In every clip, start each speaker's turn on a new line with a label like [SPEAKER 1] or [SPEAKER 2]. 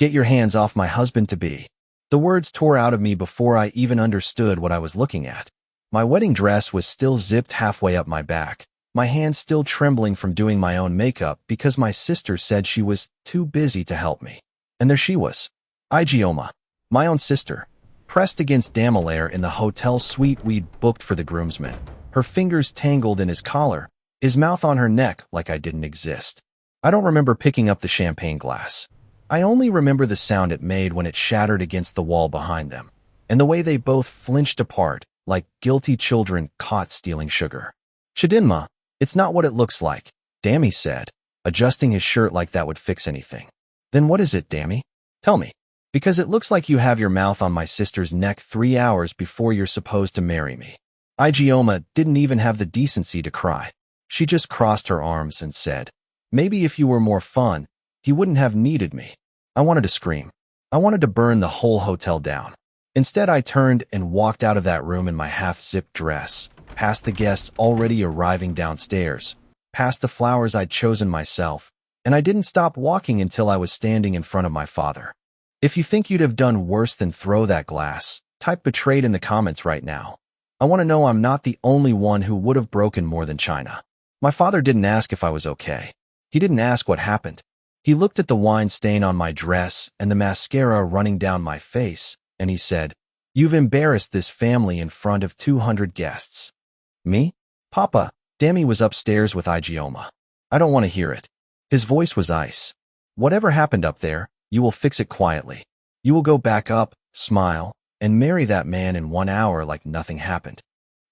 [SPEAKER 1] Get your hands off my husband-to-be. The words tore out of me before I even understood what I was looking at. My wedding dress was still zipped halfway up my back, my hands still trembling from doing my own makeup because my sister said she was too busy to help me. And there she was, Ijeoma, my own sister, pressed against Billionaire in the hotel suite we'd booked for the groomsmen, her fingers tangled in his collar, his mouth on her neck like I didn't exist. I don't remember picking up the champagne glass. I only remember the sound it made when it shattered against the wall behind them, and the way they both flinched apart, like guilty children caught stealing sugar. Chidinma, it's not what it looks like, Dammy said, adjusting his shirt like that would fix anything. Then what is it, Dammy? Tell me. Because it looks like you have your mouth on my sister's neck 3 hours before you're supposed to marry me. Ijeoma didn't even have the decency to cry. She just crossed her arms and said, maybe if you were more fun, he wouldn't have needed me. I wanted to scream. I wanted to burn the whole hotel down. Instead, I turned and walked out of that room in my half-zipped dress, past the guests already arriving downstairs, past the flowers I'd chosen myself, and I didn't stop walking until I was standing in front of my father. If you think you'd have done worse than throw that glass, type betrayed in the comments right now. I want to know I'm not the only one who would have broken more than China. My father didn't ask if I was okay. He didn't ask what happened. He looked at the wine stain on my dress and the mascara running down my face, and he said, you've embarrassed this family in front of 200 guests. Me? Papa, Dammy was upstairs with Ijeoma. I don't want to hear it. His voice was ice. Whatever happened up there, you will fix it quietly. You will go back up, smile, and marry that man in 1 hour like nothing happened.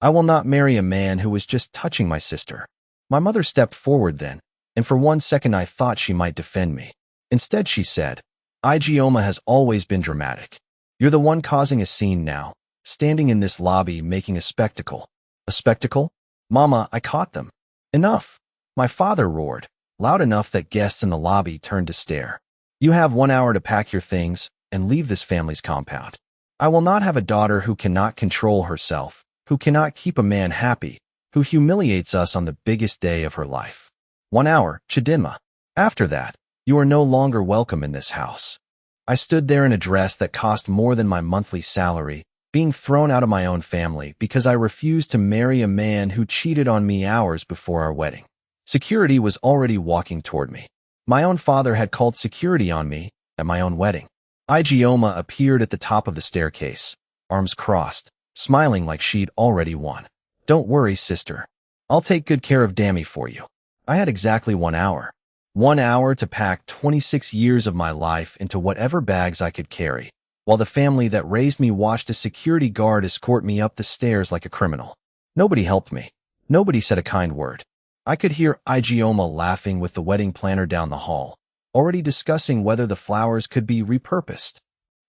[SPEAKER 1] I will not marry a man who was just touching my sister. My mother stepped forward then, and for 1 second I thought she might defend me. Instead she said, Ijeoma has always been dramatic. You're the one causing a scene now, standing in this lobby making a spectacle. A spectacle? Mama, I caught them. Enough! My father roared, loud enough that guests in the lobby turned to stare. You have 1 hour to pack your things and leave this family's compound. I will not have a daughter who cannot control herself, who cannot keep a man happy, who humiliates us on the biggest day of her life. 1 hour, Chidinma. After that, you are no longer welcome in this house. I stood there in a dress that cost more than my monthly salary, being thrown out of my own family because I refused to marry a man who cheated on me hours before our wedding. Security was already walking toward me. My own father had called security on me at my own wedding. Ijeoma appeared at the top of the staircase, arms crossed, smiling like she'd already won. Don't worry, sister. I'll take good care of Dammy for you. I had exactly 1 hour. 1 hour to pack 26 years of my life into whatever bags I could carry, while the family that raised me watched a security guard escort me up the stairs like a criminal. Nobody helped me. Nobody said a kind word. I could hear Ijeoma laughing with the wedding planner down the hall, already discussing whether the flowers could be repurposed.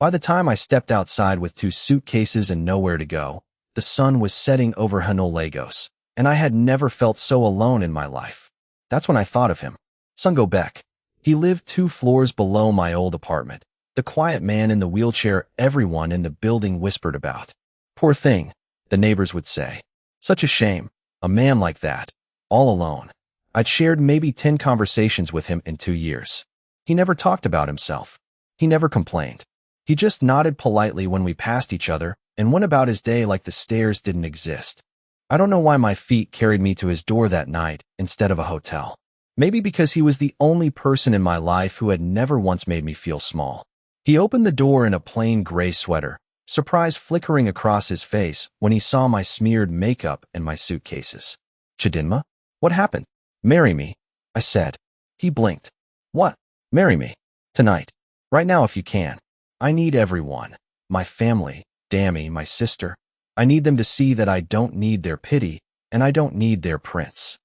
[SPEAKER 1] By the time I stepped outside with 2 suitcases and nowhere to go, the sun was setting over Hanoi, Lagos, and I had never felt so alone in my life. That's when I thought of him. Sungo Beck. He lived 2 floors below my old apartment, the quiet man in the wheelchair everyone in the building whispered about. Poor thing, the neighbors would say. Such a shame, a man like that, all alone. I'd shared maybe 10 conversations with him in 2 years. He never talked about himself. He never complained. He just nodded politely when we passed each other and went about his day like the stairs didn't exist. I don't know why my feet carried me to his door that night instead of a hotel. Maybe because he was the only person in my life who had never once made me feel small. He opened the door in a plain gray sweater, surprise flickering across his face when he saw my smeared makeup and my suitcases. Chidinma? What happened? Marry me, I said. He blinked. What? Marry me. Tonight. Right now if you can. I need everyone. My family, Dammy, my sister. I need them to see that I don't need their pity, and I don't need their prince.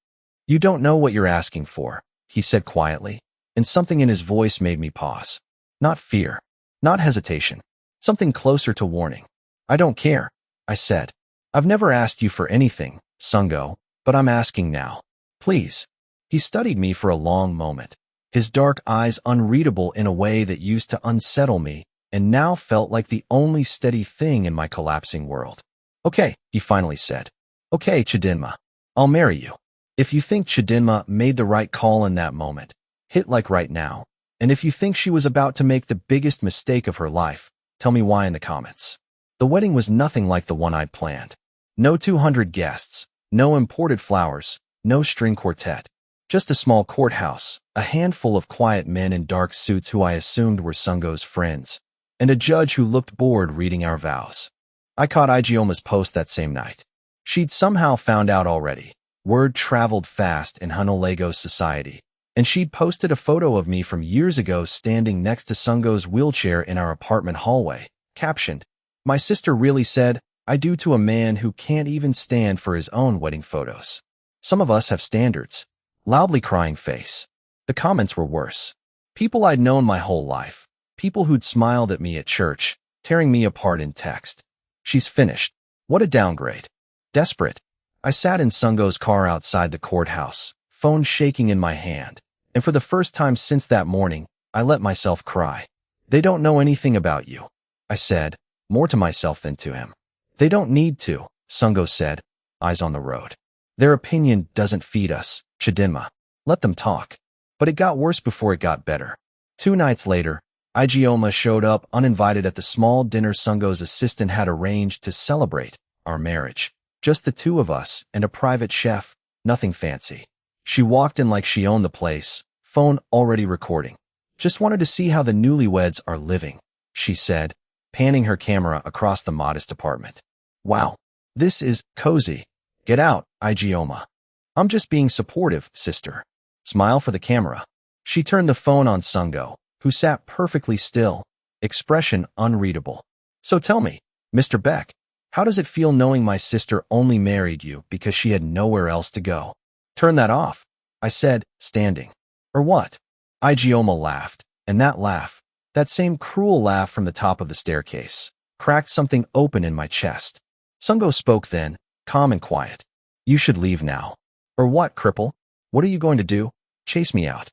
[SPEAKER 1] You don't know what you're asking for, he said quietly, and something in his voice made me pause. Not fear, not hesitation, something closer to warning. I don't care, I said. I've never asked you for anything, Sungo, but I'm asking now. Please. He studied me for a long moment, his dark eyes unreadable in a way that used to unsettle me, and now felt like the only steady thing in my collapsing world. Okay, he finally said. Okay, Chidinma. I'll marry you. If you think Chidinma made the right call in that moment, hit like right now. And if you think she was about to make the biggest mistake of her life, tell me why in the comments. The wedding was nothing like the one I'd planned. No 200 guests, no imported flowers, no string quartet. Just a small courthouse, a handful of quiet men in dark suits who I assumed were Sungo's friends, and a judge who looked bored reading our vows. I caught Igioma's post that same night. She'd somehow found out already. Word traveled fast in Honolulu's society, and she'd posted a photo of me from years ago standing next to Sungo's wheelchair in our apartment hallway, captioned, "My sister really said, I do to a man who can't even stand for his own wedding photos. Some of us have standards." Loudly crying face. The comments were worse. People I'd known my whole life. People who'd smiled at me at church, tearing me apart in text. "She's finished. What a downgrade." Desperate, I sat in Sungo's car outside the courthouse, phone shaking in my hand, and for the first time since that morning, I let myself cry. "They don't know anything about you," I said, more to myself than to him. "They don't need to," Sungo said, eyes on the road. "Their opinion doesn't feed us, Chidinma. Let them talk." But it got worse before it got better. 2 nights later, Igioma showed up uninvited at the small dinner Sungo's assistant had arranged to celebrate our marriage. Just the two of us and a private chef, nothing fancy. She walked in like she owned the place, phone already recording. "Just wanted to see how the newlyweds are living," she said, panning her camera across the modest apartment. "Wow, this is cozy. Get out, Igioma." "I'm just being supportive, sister." Smile for the camera. She turned the phone on Sungo, who sat perfectly still, expression unreadable. "So tell me, Mr. Beck, how does it feel knowing my sister only married you because she had nowhere else to go?" "Turn that off," I said, standing. "Or what?" Igioma laughed, and that laugh, that same cruel laugh from the top of the staircase, cracked something open in my chest. Sungo spoke then, calm and quiet. "You should leave now." "Or what, cripple? What are you going to do? Chase me out?"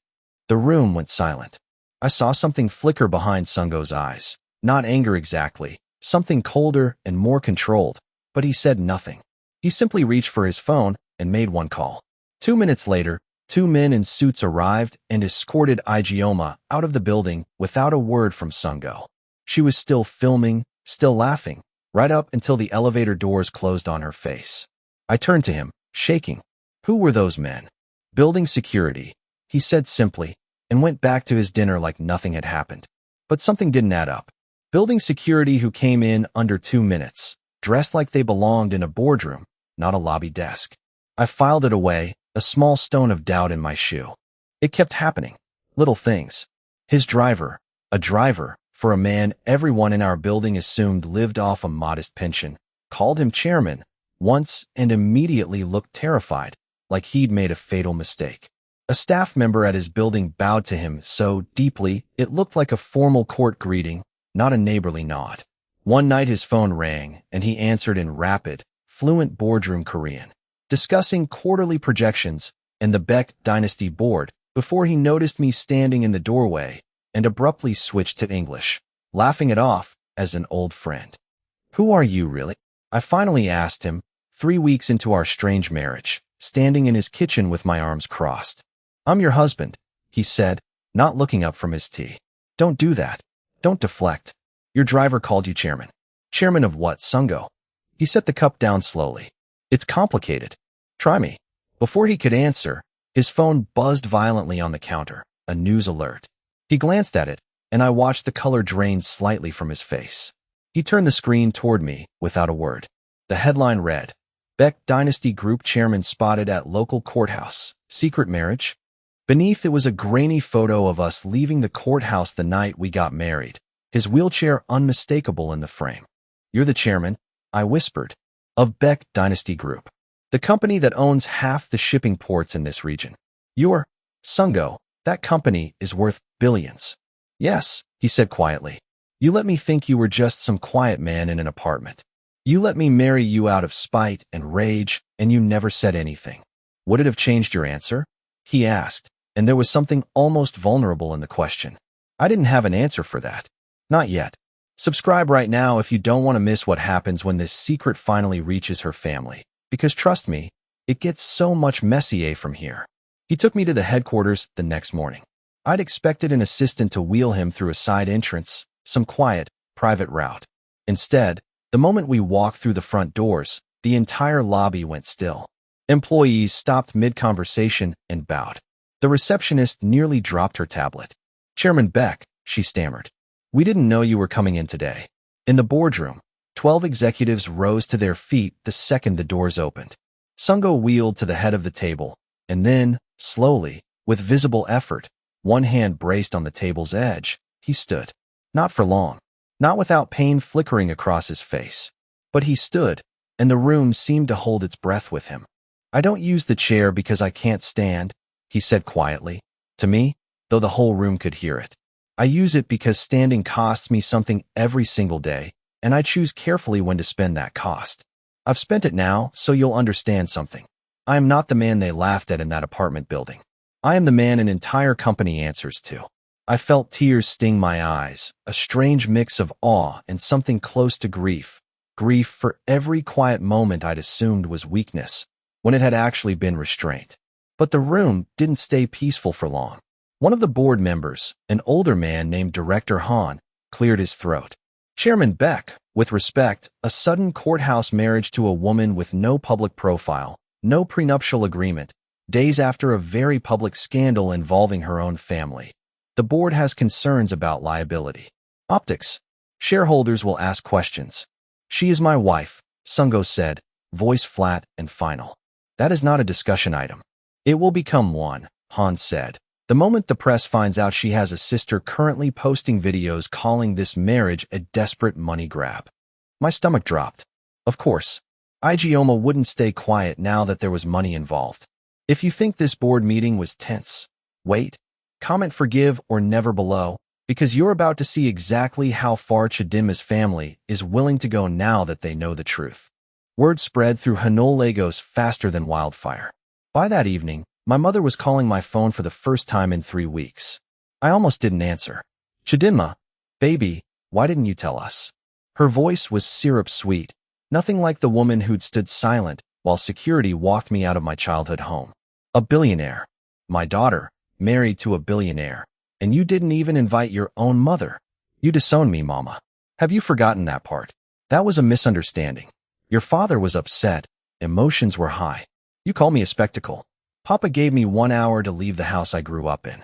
[SPEAKER 1] The room went silent. I saw something flicker behind Sungo's eyes. Not anger exactly, something colder and more controlled, but he said nothing. He simply reached for his phone and made one call. 2 minutes later, 2 men in suits arrived and escorted Igioma out of the building without a word from Sungo. She was still filming, still laughing, right up until the elevator doors closed on her face. I turned to him, shaking. "Who were those men?" "Building security," he said simply, and went back to his dinner like nothing had happened. But something didn't add up. Building security who came in under 2 minutes, dressed like they belonged in a boardroom, not a lobby desk. I filed it away, a small stone of doubt in my shoe. It kept happening. Little things. His driver, a driver, for a man everyone in our building assumed lived off a modest pension, called him chairman once and immediately looked terrified, like he'd made a fatal mistake. A staff member at his building bowed to him so deeply it looked like a formal court greeting, not a neighborly nod. One night his phone rang, and he answered in rapid, fluent boardroom Korean, discussing quarterly projections and the Beck Dynasty board before he noticed me standing in the doorway and abruptly switched to English, laughing it off as an old friend. "Who are you, really?" I finally asked him, 3 weeks into our strange marriage, standing in his kitchen with my arms crossed. "I'm your husband," he said, not looking up from his tea. "Don't do that. Don't deflect. Your driver called you chairman." "Chairman of what, Sungo?" He set the cup down slowly. "It's complicated. Try me." Before he could answer, his phone buzzed violently on the counter, a news alert. He glanced at it, and I watched the color drain slightly from his face. He turned the screen toward me without a word. The headline read, "Beck Dynasty Group Chairman Spotted at Local Courthouse. Secret Marriage?" Beneath it was a grainy photo of us leaving the courthouse the night we got married, his wheelchair unmistakable in the frame. "You're the chairman," I whispered, "of Beck Dynasty Group, the company that owns half the shipping ports in this region. You're, Sungo, that company is worth billions." "Yes," he said quietly. "You let me think you were just some quiet man in an apartment. You let me marry you out of spite and rage, and you never said anything. Would it have changed your answer?" he asked, and there was something almost vulnerable in the question. I didn't have an answer for that. Not yet. Subscribe right now if you don't want to miss what happens when this secret finally reaches her family, because trust me, it gets so much messier from here. He took me to the headquarters the next morning. I'd expected an assistant to wheel him through a side entrance, some quiet, private route. Instead, the moment we walked through the front doors, the entire lobby went still. Employees stopped mid-conversation and bowed. The receptionist nearly dropped her tablet. "Chairman Beck," she stammered. "We didn't know you were coming in today." In the boardroom, 12 executives rose to their feet the second the doors opened. Sungo wheeled to the head of the table, and then, slowly, with visible effort, one hand braced on the table's edge, he stood. Not for long. Not without pain flickering across his face. But he stood, and the room seemed to hold its breath with him. "I don't use the chair because I can't stand," he said quietly. To me, though the whole room could hear it. "I use it because standing costs me something every single day, and I choose carefully when to spend that cost. I've spent it now, so you'll understand something. I am not the man they laughed at in that apartment building. I am the man an entire company answers to." I felt tears sting my eyes, a strange mix of awe and something close to grief. Grief for every quiet moment I'd assumed was weakness, when it had actually been restraint. But the room didn't stay peaceful for long. One of the board members, an older man named Director Han, cleared his throat. "Chairman Beck, with respect, a sudden courthouse marriage to a woman with no public profile, no prenuptial agreement, days after a very public scandal involving her own family. The board has concerns about liability. Optics. Shareholders will ask questions." "She is my wife," Sungo said, voice flat and final. "That is not a discussion item." "It will become one," Han said. "The moment the press finds out she has a sister currently posting videos calling this marriage a desperate money grab." My stomach dropped. Of course. Igioma wouldn't stay quiet now that there was money involved. If you think this board meeting was tense, wait. Comment forgive or never below, because you're about to see exactly how far Chidinma's family is willing to go now that they know the truth. Word spread through Hanoi, Lagos faster than wildfire. By that evening, my mother was calling my phone for the first time in 3 weeks. I almost didn't answer. "Chidinma, baby, why didn't you tell us?" Her voice was syrup sweet, nothing like the woman who'd stood silent while security walked me out of my childhood home. "A billionaire. My daughter, married to a billionaire. And you didn't even invite your own mother. You disowned me, Mama. Have you forgotten that part? That was a misunderstanding. Your father was upset. Emotions were high. You call me a spectacle. Papa gave me 1 hour to leave the house I grew up in.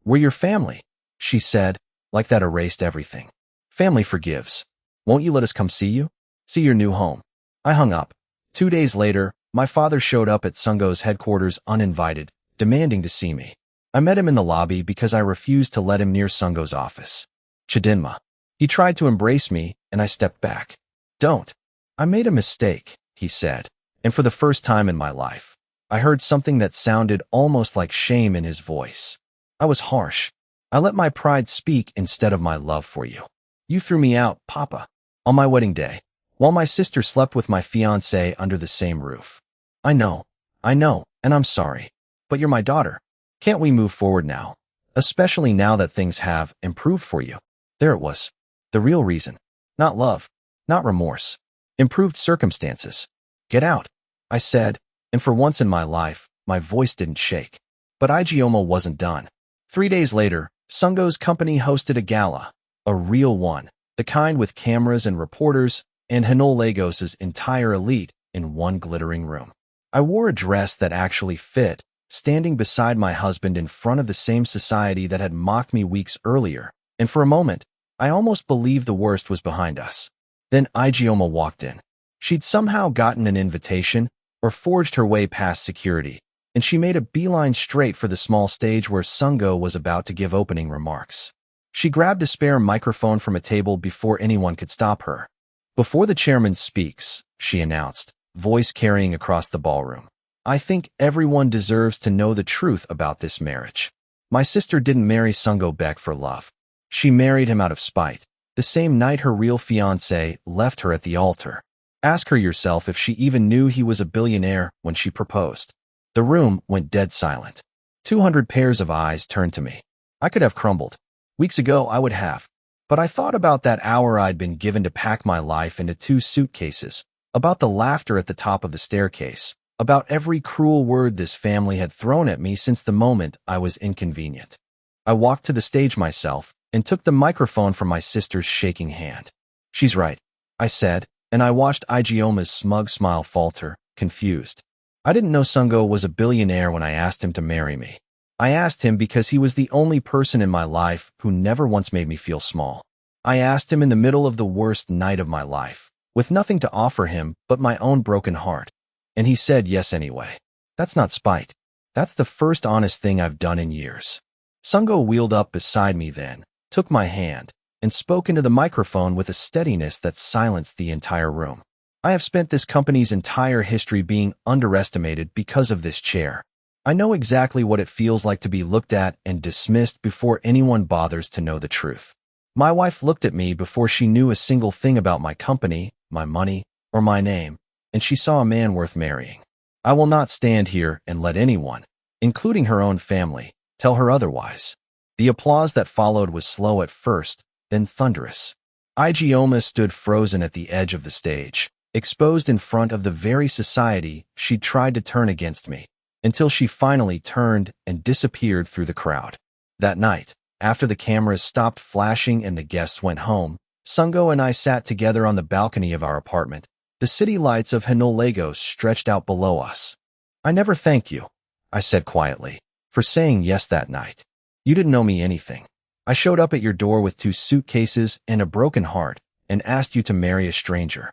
[SPEAKER 1] We're your family," she said, like that erased everything. "Family forgives. Won't you let us come see you? See your new home?" I hung up. 2 days later, my father showed up at Sungo's headquarters uninvited, demanding to see me. I met him in the lobby because I refused to let him near Sungo's office. "Chidinma." He tried to embrace me, and I stepped back. "Don't. I made a mistake," he said, and for the first time in my life, I heard something that sounded almost like shame in his voice. I was harsh. "I let my pride speak instead of my love for you. You threw me out, Papa, on my wedding day, while my sister slept with my fiancé under the same roof. I know, and I'm sorry. But you're my daughter. Can't we move forward now? Especially now that things have improved for you." There it was. The real reason. Not love. Not remorse. Improved circumstances. "Get out," I said, and for once in my life, my voice didn't shake. But Igioma wasn't done. 3 days later, Sungo's company hosted a gala. A real one. The kind with cameras and reporters, and Hanoi Lagos's entire elite in one glittering room. I wore a dress that actually fit, standing beside my husband in front of the same society that had mocked me weeks earlier, and for a moment, I almost believed the worst was behind us. Then Igioma walked in. She'd somehow gotten an invitation or forged her way past security, and she made a beeline straight for the small stage where Sungo was about to give opening remarks. She grabbed a spare microphone from a table before anyone could stop her. "Before the chairman speaks," she announced, voice carrying across the ballroom, "I think everyone deserves to know the truth about this marriage. My sister didn't marry Sungo Beck for love. She married him out of spite, the same night her real fiancé left her at the altar. Ask her yourself if she even knew he was a billionaire when she proposed." The room went dead silent. 200 pairs of eyes turned to me. I could have crumbled. Weeks ago, I would have. But I thought about that hour I'd been given to pack my life into 2 suitcases, about the laughter at the top of the staircase, about every cruel word this family had thrown at me since the moment I was inconvenient. I walked to the stage myself and took the microphone from my sister's shaking hand. She's right, I said, and I watched Igioma's smug smile falter, confused. I didn't know Sungo was a billionaire when I asked him to marry me. I asked him because he was the only person in my life who never once made me feel small. I asked him in the middle of the worst night of my life, with nothing to offer him but my own broken heart. And he said yes anyway. That's not spite. That's the first honest thing I've done in years. Sungo wheeled up beside me then, took my hand, and spoke into the microphone with a steadiness that silenced the entire room. I have spent this company's entire history being underestimated because of this chair. I know exactly what it feels like to be looked at and dismissed before anyone bothers to know the truth. My wife looked at me before she knew a single thing about my company, my money, or my name, and she saw a man worth marrying. I will not stand here and let anyone, including her own family, tell her otherwise. The applause that followed was slow at first, then thunderous. Igioma stood frozen at the edge of the stage, exposed in front of the very society she'd tried to turn against me, until she finally turned and disappeared through the crowd. That night, after the cameras stopped flashing and the guests went home, Sungo and I sat together on the balcony of our apartment. The city lights of Hanoi Lagos stretched out below us. I never thanked you, I said quietly, for saying yes that night. You didn't owe me anything. I showed up at your door with 2 suitcases and a broken heart and asked you to marry a stranger.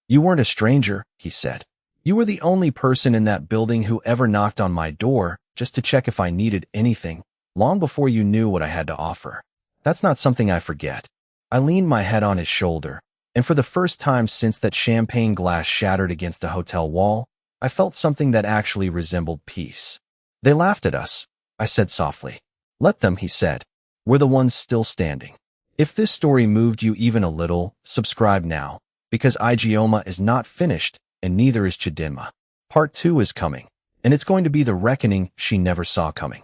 [SPEAKER 1] You weren't a stranger, he said. You were the only person in that building who ever knocked on my door just to check if I needed anything, long before you knew what I had to offer. That's not something I forget. I leaned my head on his shoulder, and for the first time since that champagne glass shattered against the hotel wall, I felt something that actually resembled peace. They laughed at us, I said softly. Let them, he said. We're the ones still standing. If this story moved you even a little, subscribe now, because Igioma is not finished, and neither is Chidinma. Part 2 is coming, and it's going to be the reckoning she never saw coming.